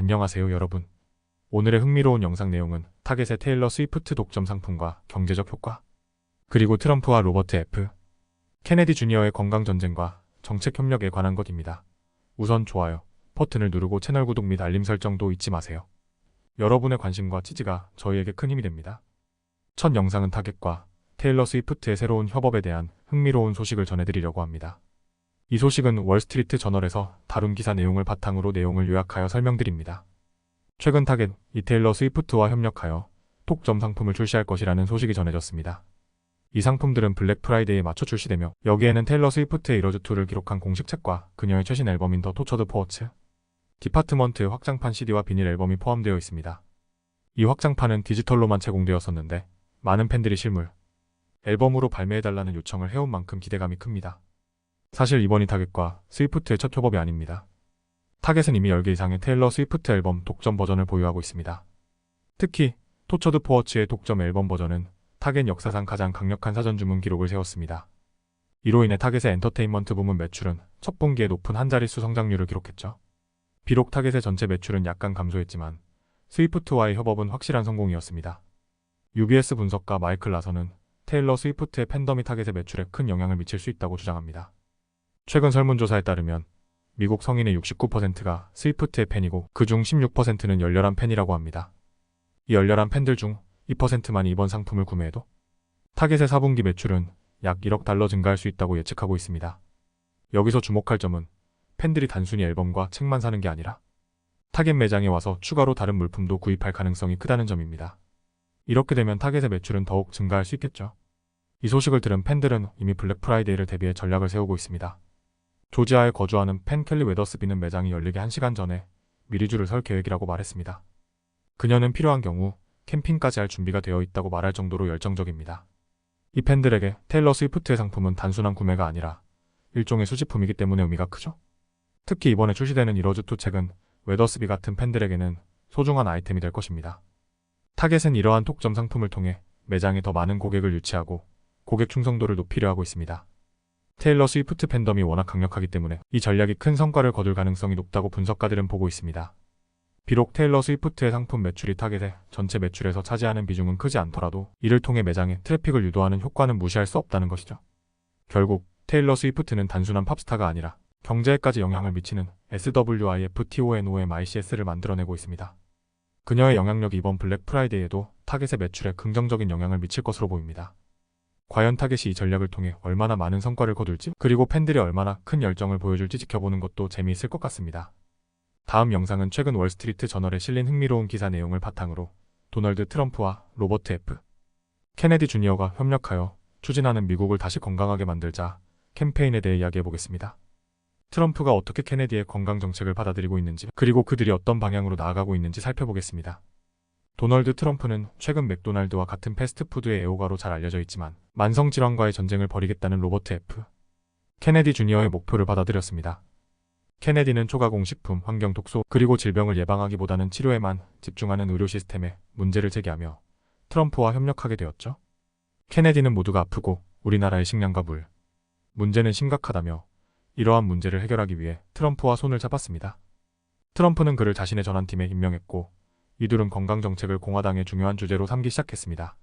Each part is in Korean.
안녕하세요 여러분. 오늘의 흥미로운 영상 내용은 타겟의 테일러 스위프트 독점 상품과 경제적 효과, 그리고 트럼프와 로버트 F. 케네디 주니어의 건강 전쟁과 정책 협력에 관한 것입니다. 우선 좋아요 버튼을 누르고 채널 구독 및 알림 설정도 잊지 마세요. 여러분의 관심과 지지가 저희에게 큰 힘이 됩니다. 첫 영상은 타겟과 테일러 스위프트의 새로운 협업에 대한 흥미로운 소식을 전해드리려고 합니다. 이 소식은 월스트리트 저널에서 다룬 기사 내용을 바탕으로 내용을 요약하여 설명드립니다. 최근 타겟 이 테일러 스위프트와 협력하여 독점 상품을 출시할 것이라는 소식이 전해졌습니다. 이 상품들은 블랙 프라이데이에 맞춰 출시되며 여기에는 테일러 스위프트의 이러즈2를 기록한 공식 책과 그녀의 최신 앨범인 더 토처드 포어츠 디파트먼트의 확장판 CD와 비닐 앨범이 포함되어 있습니다. 이 확장판은 디지털로만 제공되었었는데 많은 팬들이 실물 앨범으로 발매해달라는 요청을 해온 만큼 기대감이 큽니다. 사실 이번이 타겟과 스위프트의 첫 협업이 아닙니다. 타겟은 이미 10개 이상의 테일러 스위프트 앨범 독점 버전을 보유하고 있습니다. 특히 토처드 포어츠의 독점 앨범 버전은 타겟 역사상 가장 강력한 사전 주문 기록을 세웠습니다. 이로 인해 타겟의 엔터테인먼트 부문 매출은 첫 분기에 높은 한 자릿수 성장률을 기록했죠. 비록 타겟의 전체 매출은 약간 감소했지만 스위프트와의 협업은 확실한 성공이었습니다. UBS 분석가 마이클 라선은 테일러 스위프트의 팬덤이 타겟의 매출에 큰 영향을 미칠 수 있다고 주장합니다. 최근 설문조사에 따르면 미국 성인의 69%가 스위프트의 팬이고 그중 16%는 열렬한 팬이라고 합니다. 이 열렬한 팬들 중 2%만이 이번 상품을 구매해도 타겟의 4분기 매출은 약 1억 달러 증가할 수 있다고 예측하고 있습니다. 여기서 주목할 점은 팬들이 단순히 앨범과 책만 사는 게 아니라 타겟 매장에 와서 추가로 다른 물품도 구입할 가능성이 크다는 점입니다. 이렇게 되면 타겟의 매출은 더욱 증가할 수 있겠죠. 이 소식을 들은 팬들은 이미 블랙 프라이데이를 대비해 전략을 세우고 있습니다. 조지아에 거주하는 팬 켈리 웨더스비는 매장이 열리기 1시간 전에 미리 줄을 설 계획이라고 말했습니다. 그녀는 필요한 경우 캠핑까지 할 준비가 되어 있다고 말할 정도로 열정적입니다. 이 팬들에게 테일러 스위프트의 상품은 단순한 구매가 아니라 일종의 수집품이기 때문에 의미가 크죠. 특히 이번에 출시되는 이러즈2 책은 웨더스비 같은 팬들에게는 소중한 아이템이 될 것입니다. 타겟은 이러한 독점 상품을 통해 매장에 더 많은 고객을 유치하고 고객 충성도를 높이려 하고 있습니다. 테일러 스위프트 팬덤이 워낙 강력하기 때문에 이 전략이 큰 성과를 거둘 가능성이 높다고 분석가들은 보고 있습니다. 비록 테일러 스위프트의 상품 매출이 타겟의 전체 매출에서 차지하는 비중은 크지 않더라도 이를 통해 매장에 트래픽을 유도하는 효과는 무시할 수 없다는 것이죠. 결국 테일러 스위프트는 단순한 팝스타가 아니라 경제에까지 영향을 미치는 SWIFTONOMICS를 만들어내고 있습니다. 그녀의 영향력이 이번 블랙 프라이데이에도 타겟의 매출에 긍정적인 영향을 미칠 것으로 보입니다. 과연 타겟이 이 전략을 통해 얼마나 많은 성과를 거둘지, 그리고 팬들이 얼마나 큰 열정을 보여줄지 지켜보는 것도 재미있을 것 같습니다. 다음 영상은 최근 월스트리트 저널에 실린 흥미로운 기사 내용을 바탕으로 도널드 트럼프와 로버트 F. 케네디 주니어가 협력하여 추진하는 미국을 다시 건강하게 만들자 캠페인에 대해 이야기해보겠습니다. 트럼프가 어떻게 케네디의 건강 정책을 받아들이고 있는지, 그리고 그들이 어떤 방향으로 나아가고 있는지 살펴보겠습니다. 도널드 트럼프는 최근 맥도날드와 같은 패스트푸드의 애호가로 잘 알려져 있지만 만성질환과의 전쟁을 벌이겠다는 로버트 F. 케네디 주니어의 목표를 받아들였습니다. 케네디는 초가공식품, 환경 독소, 그리고 질병을 예방하기보다는 치료에만 집중하는 의료 시스템에 문제를 제기하며 트럼프와 협력하게 되었죠. 케네디는 모두가 아프고 우리나라의 식량과 물 문제는 심각하다며 이러한 문제를 해결하기 위해 트럼프와 손을 잡았습니다. 트럼프는 그를 자신의 전환팀에 임명했고 이 둘은 건강정책을 공화당의 중요한 주제로 삼기 시작했습니다.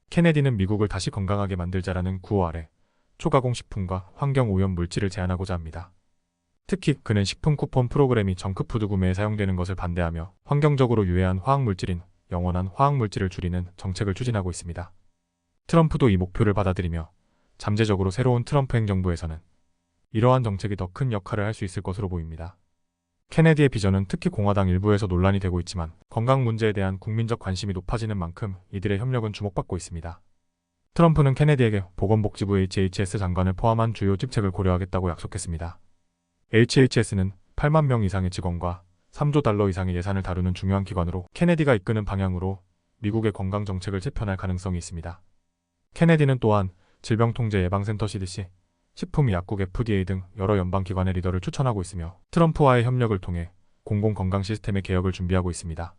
케네디는 미국을 다시 건강하게 만들자라는 구호 아래 초가공식품과 환경오염 물질을 제한하고자 합니다. 특히 그는 식품 쿠폰 프로그램이 정크푸드 구매에 사용되는 것을 반대하며 환경적으로 유해한 화학물질인 영원한 화학물질을 줄이는 정책을 추진하고 있습니다. 트럼프도 이 목표를 받아들이며 잠재적으로 새로운 트럼프 행정부에서는 이러한 정책이 더 큰 역할을 할 수 있을 것으로 보입니다. 케네디의 비전은 특히 공화당 일부에서 논란이 되고 있지만 건강 문제에 대한 국민적 관심이 높아지는 만큼 이들의 협력은 주목받고 있습니다. 트럼프는 케네디에게 보건복지부 HHS 장관을 포함한 주요 직책을 고려하겠다고 약속했습니다. HHS는 8만 명 이상의 직원과 3조 달러 이상의 예산을 다루는 중요한 기관으로 케네디가 이끄는 방향으로 미국의 건강 정책을 재편할 가능성이 있습니다. 케네디는 또한 질병통제예방센터 CDC, 식품의약국 FDA 등 여러 연방기관의 리더를 추천하고 있으며 트럼프와의 협력을 통해 공공건강 시스템의 개혁을 준비하고 있습니다.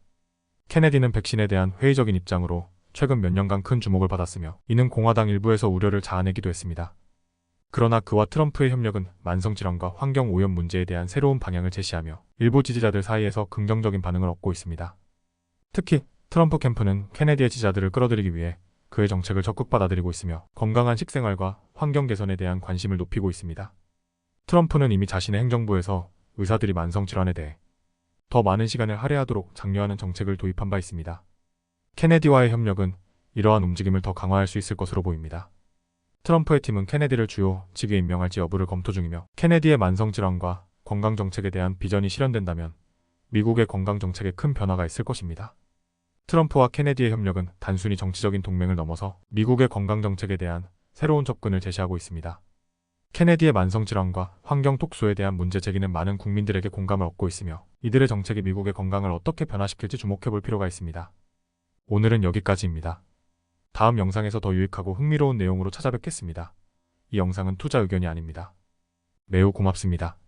케네디는 백신에 대한 회의적인 입장으로 최근 몇 년간 큰 주목을 받았으며 이는 공화당 일부에서 우려를 자아내기도 했습니다. 그러나 그와 트럼프의 협력은 만성질환과 환경오염 문제에 대한 새로운 방향을 제시하며 일부 지지자들 사이에서 긍정적인 반응을 얻고 있습니다. 특히 트럼프 캠프는 케네디의 지지자들을 끌어들이기 위해 그의 정책을 적극 받아들이고 있으며 건강한 식생활과 환경 개선에 대한 관심을 높이고 있습니다. 트럼프는 이미 자신의 행정부에서 의사들이 만성질환에 대해 더 많은 시간을 할애하도록 장려하는 정책을 도입한 바 있습니다. 케네디와의 협력은 이러한 움직임을 더 강화할 수 있을 것으로 보입니다. 트럼프의 팀은 케네디를 주요 직에 임명할지 여부를 검토 중이며 케네디의 만성질환과 건강정책에 대한 비전이 실현된다면 미국의 건강정책에 큰 변화가 있을 것입니다. 트럼프와 케네디의 협력은 단순히 정치적인 동맹을 넘어서 미국의 건강정책에 대한 새로운 접근을 제시하고 있습니다. 케네디의 만성질환과 환경 독소에 대한 문제 제기는 많은 국민들에게 공감을 얻고 있으며 이들의 정책이 미국의 건강을 어떻게 변화시킬지 주목해볼 필요가 있습니다. 오늘은 여기까지입니다. 다음 영상에서 더 유익하고 흥미로운 내용으로 찾아뵙겠습니다. 이 영상은 투자 의견이 아닙니다. 매우 고맙습니다.